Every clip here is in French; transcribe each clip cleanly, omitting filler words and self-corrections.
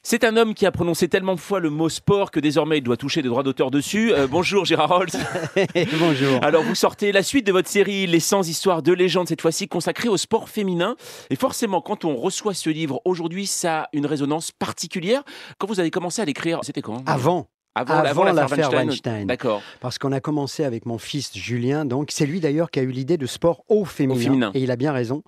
C'est un homme qui a prononcé tellement de fois le mot sport que désormais il doit toucher des droits d'auteur dessus. Bonjour Gérard Holtz. Bonjour. Alors vous sortez la suite de votre série Les 100 histoires de légende, cette fois-ci consacrée au sport féminin. Et forcément, quand on reçoit ce livre aujourd'hui, ça a une résonance particulière. Quand vous avez commencé à l'écrire, c'était quand? Avant l'affaire Weinstein. D'accord. Parce qu'on a commencé avec mon fils Julien, donc c'est lui d'ailleurs qui a eu l'idée de sport au féminin. Et il a bien raison.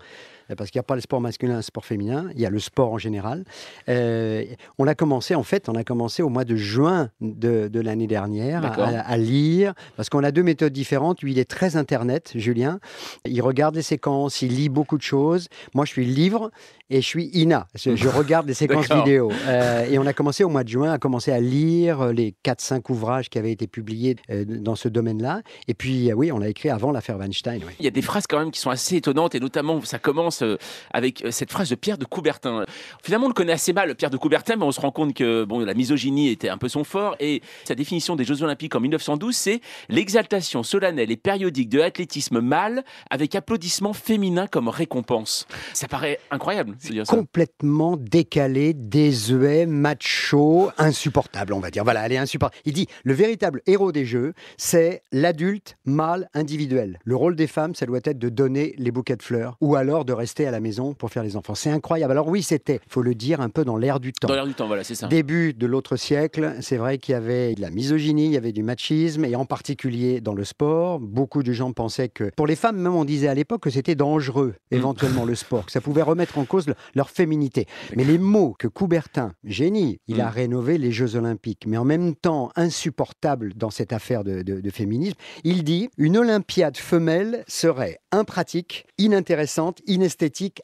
Parce qu'il n'y a pas le sport masculin et le sport féminin, il y a le sport en général. On a commencé au mois de juin de l'année dernière à lire, parce qu'on a deux méthodes différentes. Lui, il est très Internet, Julien. Il regarde les séquences, il lit beaucoup de choses. Moi, je suis livre et je suis INA. Je regarde les séquences vidéo. Et on a commencé au mois de juin à lire les 4-5 ouvrages qui avaient été publiés dans ce domaine-là. Et puis, oui, on l'a écrit avant l'affaire Weinstein. Oui. Il y a des phrases quand même qui sont assez étonnantes, et notamment, ça commence avec cette phrase de Pierre de Coubertin. Finalement, on le connaît assez mal, Pierre de Coubertin, mais on se rend compte que la misogynie était un peu son fort, et sa définition des Jeux Olympiques en 1912, c'est l'exaltation solennelle et périodique de l'athlétisme mâle avec applaudissements féminins comme récompense. Ça paraît incroyable de dire ça. Complètement décalé, désuet, macho, insupportable, on va dire. Voilà, elle est insupportable. Il dit, le véritable héros des Jeux, c'est l'adulte mâle individuel. Le rôle des femmes, ça doit être de donner les bouquets de fleurs, ou alors de rester à la maison pour faire les enfants. C'est incroyable. Alors oui, c'était, il faut le dire, un peu dans l'air du temps. Dans l'air du temps, voilà, c'est ça. Début de l'autre siècle, c'est vrai qu'il y avait de la misogynie, il y avait du machisme, et en particulier dans le sport. Beaucoup de gens pensaient que, pour les femmes, même on disait à l'époque que c'était dangereux, éventuellement, le sport, que ça pouvait remettre en cause leur féminité. Mais les mots que Coubertin, génie, il a rénové les Jeux Olympiques, mais en même temps insupportable dans cette affaire de féminisme, il dit, une Olympiade femelle serait impratique, inintéressante, inesthétique,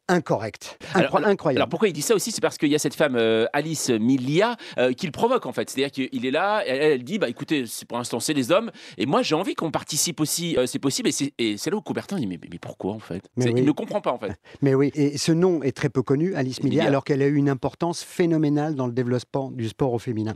incorrecte. Incroyable. Alors pourquoi il dit ça aussi? C'est parce qu'il y a cette femme Alice Milia qui le provoque en fait. C'est-à-dire qu'il est là, elle dit écoutez, pour l'instant c'est les hommes, et moi j'ai envie qu'on participe aussi, c'est possible. Et c'est là où Coubertin dit mais pourquoi en fait? Il ne comprend pas en fait. Mais oui, et ce nom est très peu connu, Alice Milia, alors qu'elle a eu une importance phénoménale dans le développement du sport au féminin.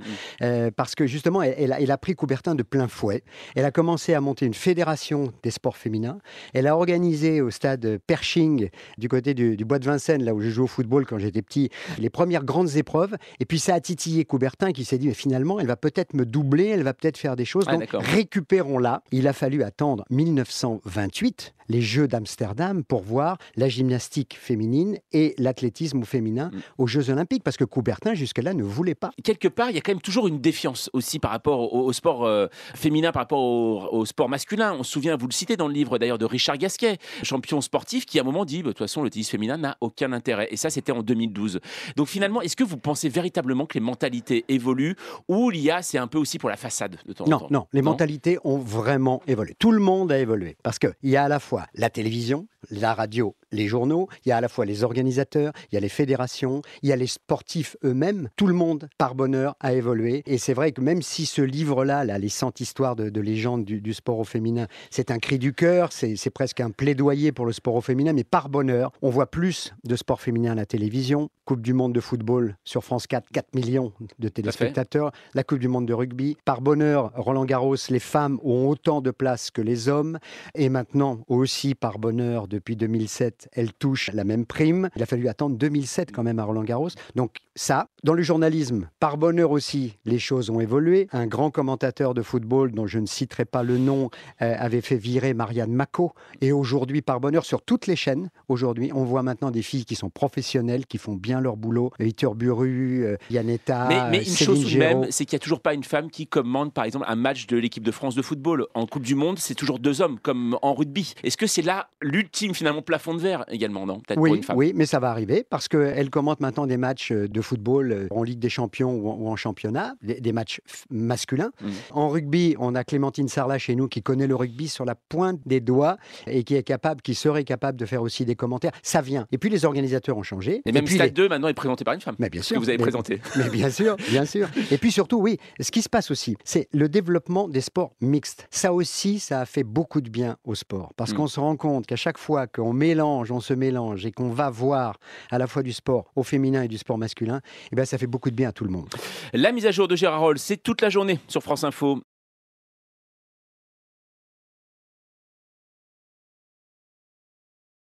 Parce que justement, elle a pris Coubertin de plein fouet. Elle a commencé à monter une fédération des sports féminins. Elle a organisé au stade Pershing, du côté du bois de Vincennes, là où je jouais au football quand j'étais petit, les premières grandes épreuves. Et puis ça a titillé Coubertin qui s'est dit, mais finalement, elle va peut-être me doubler, elle va peut-être faire des choses. Donc récupérons-la. Il a fallu attendre 1928, les Jeux d'Amsterdam, pour voir la gymnastique féminine et l'athlétisme féminin aux Jeux Olympiques, parce que Coubertin, jusque-là, ne voulait pas. Quelque part, il y a quand même toujours une défiance aussi par rapport au sport féminin, par rapport au sport masculin. On se souvient, vous le citez dans le livre d'ailleurs, de Richard Gasquet, champion sportif, qui à un moment dit, de toute façon, le tennis féminin n'a aucun intérêt. Et ça, c'était en 2012. Donc finalement, est-ce que vous pensez véritablement que les mentalités évoluent, ou c'est un peu aussi pour la façade de temps en temps? Non, les mentalités ont vraiment évolué. Tout le monde a évolué. Parce qu'il y a à la fois la télévision, la radio, les journaux, il y a à la fois les organisateurs, il y a les fédérations, il y a les sportifs eux-mêmes. Tout le monde, par bonheur, a évolué. Et c'est vrai que même si ce livre-là, les 100 histoires de légendes du sport au féminin, c'est un cri du cœur, c'est presque un plaidoyer pour le sport au féminin, mais par bonheur, on voit plus de sport féminin à la télévision. Coupe du monde de football sur France 4, 4 millions de téléspectateurs. La Coupe du monde de rugby. Par bonheur, Roland Garros, les femmes ont autant de place que les hommes. Et maintenant, aussi par bonheur, depuis 2007, elles touchent la même prime. Il a fallu attendre 2007 quand même à Roland Garros. Donc ça, dans le journalisme, par bonheur aussi, les choses ont évolué. Un grand commentateur de football, dont je ne citerai pas le nom, avait fait virer Marianne Macot. Et aujourd'hui, par bonheur, sur toutes les chaînes, aujourd'hui, on voit maintenant des filles qui sont professionnelles, qui font bien leur boulot. Iturburu, Yanetta, mais une chose tout de même, c'est qu'il n'y a toujours pas une femme qui commande, par exemple, un match de l'équipe de France de football. En Coupe du Monde, c'est toujours 2 hommes, comme en rugby. Est-ce que c'est là l'ultime, finalement, plafond de verre également, non? Peut-être pour une femme. Oui, mais ça va arriver, parce qu'elle commente maintenant des matchs de football en Ligue des Champions ou en championnat, des matchs masculins. En rugby, on a Clémentine Sarlat chez nous qui connaît le rugby sur la pointe des doigts et qui serait capable de faire aussi des commentaires. Ça vient. Et puis les organisateurs ont changé. Et même Stade 2, maintenant, est présenté par une femme. Mais bien sûr. Que vous avez présenté. Mais bien sûr, bien sûr. Et puis surtout, oui, ce qui se passe aussi, c'est le développement des sports mixtes. Ça aussi, ça a fait beaucoup de bien au sport. Parce qu'on se rend compte qu'à chaque fois qu'on on se mélange et qu'on va voir à la fois du sport au féminin et du sport masculin, ça fait beaucoup de bien à tout le monde. La mise à jour de Gérard Holtz, c'est toute la journée sur France Info.